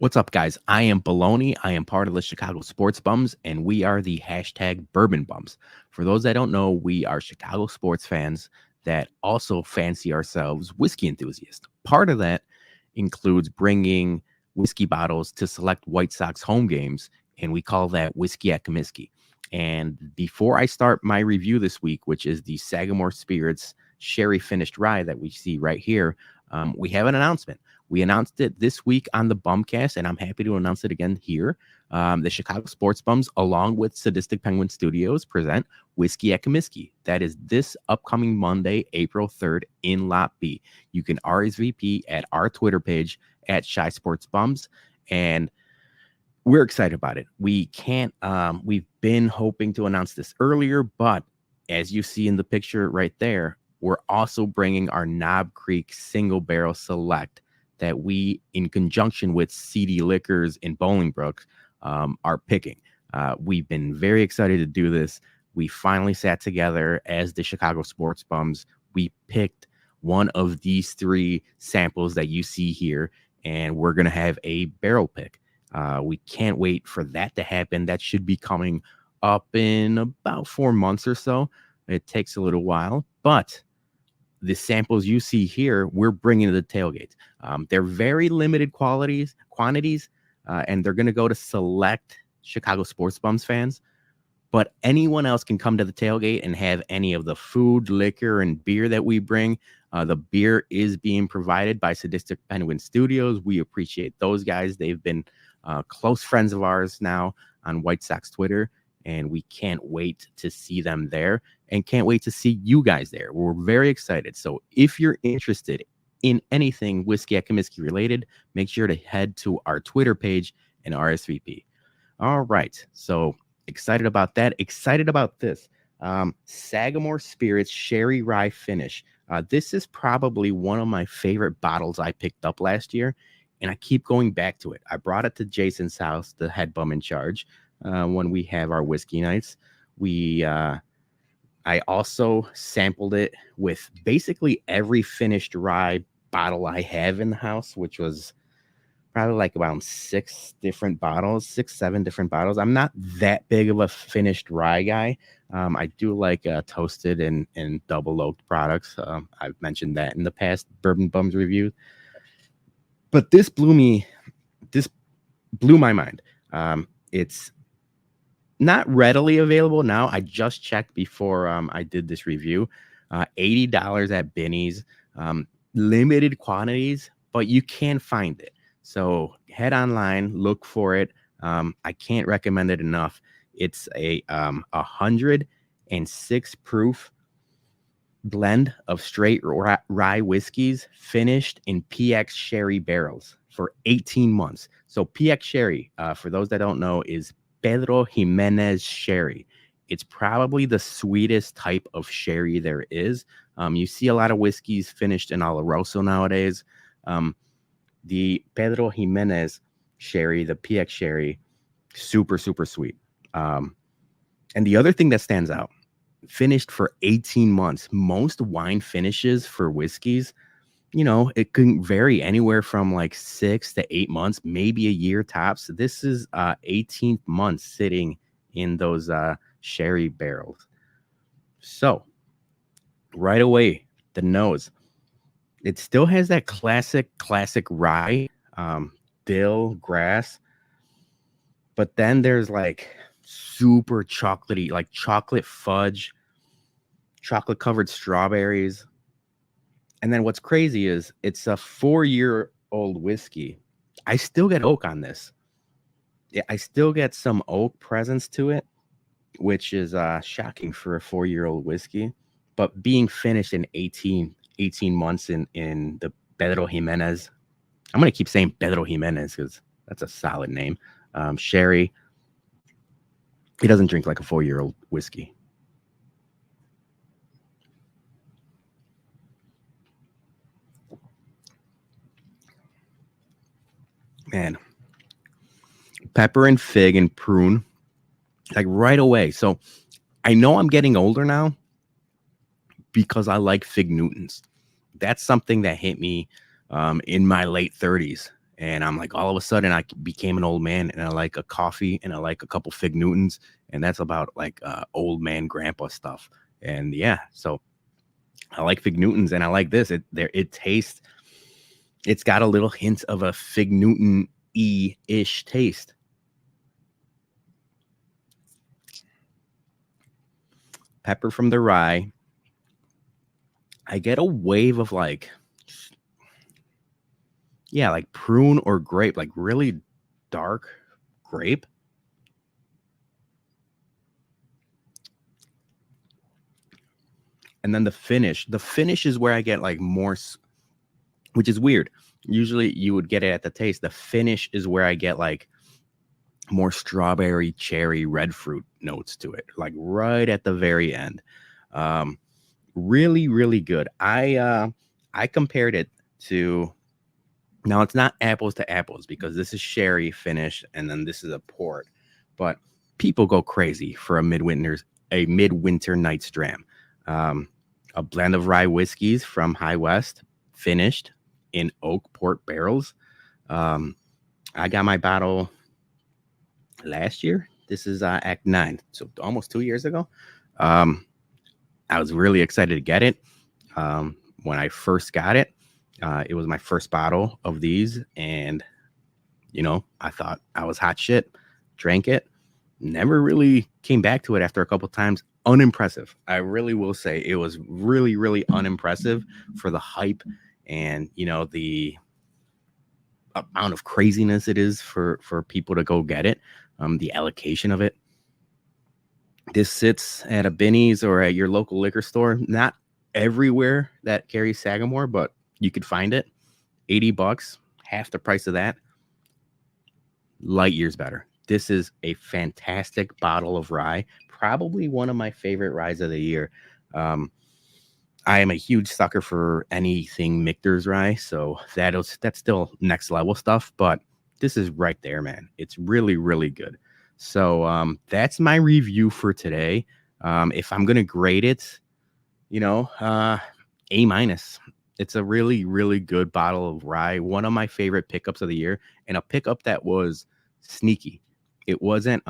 What's up, guys? I am Bologna. I am part of the Chicago Sports Bums, and we are the hashtag Bourbon Bums. For those that don't know, we are Chicago sports fans that also fancy ourselves whiskey enthusiasts. Part of that includes bringing whiskey bottles to select White Sox home games, and we call that Whiskey at Comiskey. And before I start my review this week, which is the Sagamore Spirits Sherry Finished Rye that we see right here, we have an announcement. We announced it this week on the Bumcast, and I'm happy to announce it again here. The Chicago Sports Bums, along with Sadistic Penguin Studios, present Whiskey at Comiskey. That is this upcoming Monday, April 3rd in Lot B. You can RSVP at our Twitter page at Shy Sports Bums, and we're excited about it. We've been hoping to announce this earlier, but as you see in the picture right there, we're also bringing our Knob Creek Single Barrel Select that we, in conjunction with CD Liquors in Bolingbrook, are picking. We've been very excited to do this. We finally sat together as the Chicago Sports Bums. We picked one of these three samples that you see here, and we're going to have a barrel pick. We can't wait for that to happen. That should be coming up in about 4 months or so. It takes a little while, but the samples you see here, we're bringing to the tailgate. They're very limited quantities, and they're going to go to select Chicago Sports Bums fans. But anyone else can come to the tailgate and have any of the food, liquor, and beer that we bring. The beer is being provided by Sadistic Penguin Studios. We appreciate those guys. They've been close friends of ours now on White Sox Twitter, and we can't wait to see them there and can't wait to see you guys there. We're very excited. So if you're interested in anything Whiskey at Comiskey related, make sure to head to our Twitter page and RSVP. All right. So excited about that. Excited about this. Sagamore Spirits Sherry Rye Finish. This is probably one of my favorite bottles I picked up last year, and I keep going back to it. I brought it to Jason's house, the head bum in charge, when we have our whiskey nights. I also sampled it with basically every finished rye bottle I have in the house, which was probably like around 7 different bottles. I'm not that big of a finished rye guy. I do like toasted and double oaked products. I've mentioned that in the past Bourbon Bums review. But this blew my mind. It's not readily available now. I just checked before I did this review. $80 at Binny's. Limited quantities, but you can find it. So head online, look for it. I can't recommend it enough. It's a 106 proof blend of straight rye whiskeys finished in PX Sherry barrels for 18 months. So PX Sherry, for those that don't know, is Pedro Jimenez Sherry. It's probably the sweetest type of sherry there is. You see a lot of whiskeys finished in Oloroso nowadays. The Pedro Jimenez Sherry, the PX Sherry, super, super sweet. And the other thing that stands out, finished for 18 months. Most wine finishes for whiskeys, it can vary anywhere from like 6 to 8 months, maybe a year tops. This is 18 months sitting in those sherry barrels. So right away, the nose, it still has that classic rye, dill, grass. But then there's like super chocolatey, like chocolate fudge, chocolate covered strawberries. And then what's crazy is it's a 4-year-old whiskey. I still get oak on this. Yeah, I still get some oak presence to it, which is shocking for a 4-year-old whiskey. But being finished in 18 months in the Pedro Jimenez, I'm going to keep saying Pedro Jimenez because that's a solid name. Sherry, he doesn't drink like a 4-year-old whiskey. Man, pepper and fig and prune, like right away. So I know I'm getting older now because I like Fig Newtons. That's something that hit me in my late 30s. And I'm like, all of a sudden, I became an old man, and I like a coffee, and I like a couple Fig Newtons, and that's about like old man grandpa stuff. And yeah, so I like Fig Newtons, and I like this. It tastes. It's got a little hint of a Fig Newton-y-ish taste. Pepper from the rye. I get a wave of like, yeah, like prune or grape, like really dark grape. And then the finish is where I get like more, which is weird. Usually you would get it at the taste. The finish is where I get like more strawberry, cherry, red fruit notes to it, like right at the very end. Really, really good. I compared it to, now it's not apples to apples because this is sherry finish and then this is a port, but people go crazy for a midwinter night's dram. A blend of rye whiskeys from High West, finished in oak port barrels. I got my bottle last year. This is Act 9, so almost 2 years ago. I was really excited to get it. When I first got it, it was my first bottle of these, and I thought I was hot shit. Drank it, never really came back to it after a couple times. Unimpressive. I really will say it was really, really unimpressive for the hype and the amount of craziness it is for people to go get it. The allocation of it. This sits at a Binny's or at your local liquor store. Not everywhere that carries Sagamore, but you could find it. $80, half the price of that. Light years better. This is a fantastic bottle of rye. Probably one of my favorite ryes of the year. I am a huge sucker for anything Michter's rye, so that's still next level stuff. But this is right there, man. It's really, really good. So that's my review for today. If I'm gonna grade it, A minus. It's a really, really good bottle of rye. One of my favorite pickups of the year, and a pickup that was sneaky. It wasn't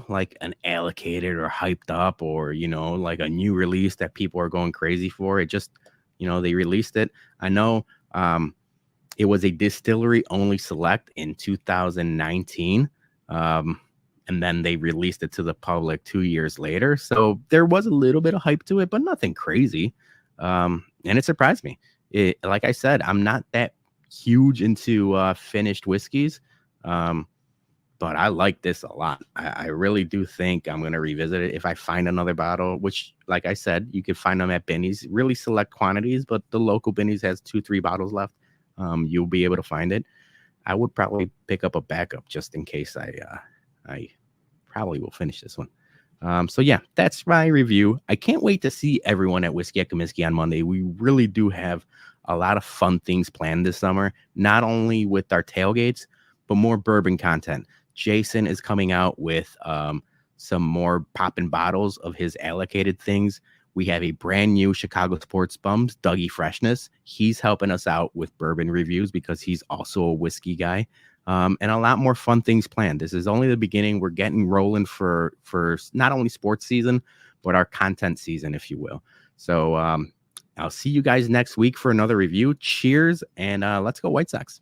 like an allocated or hyped up or like a new release that people are going crazy for. It just they released it. I know it was a distillery only select in 2019, and then they released it to the public 2 years later, so there was a little bit of hype to it, but nothing crazy. And it surprised me. Like I said, I'm not that huge into finished whiskeys, but I like this a lot. I really do think I'm going to revisit it if I find another bottle, which, like I said, you could find them at Binny's, really select quantities, but the local Binny's has 2-3 bottles left. You'll be able to find it. I would probably pick up a backup just in case I probably will finish this one. So yeah, that's my review. I can't wait to see everyone at Whiskey at Comiskey on Monday. We really do have a lot of fun things planned this summer, not only with our tailgates, but more bourbon content. Jason is coming out with some more popping bottles of his allocated things. We have a brand new Chicago Sports Bums, Dougie Freshness. He's helping us out with bourbon reviews because he's also a whiskey guy. And a lot more fun things planned. This is only the beginning. We're getting rolling for not only sports season, but our content season, if you will. So I'll see you guys next week for another review. Cheers, and let's go White Sox.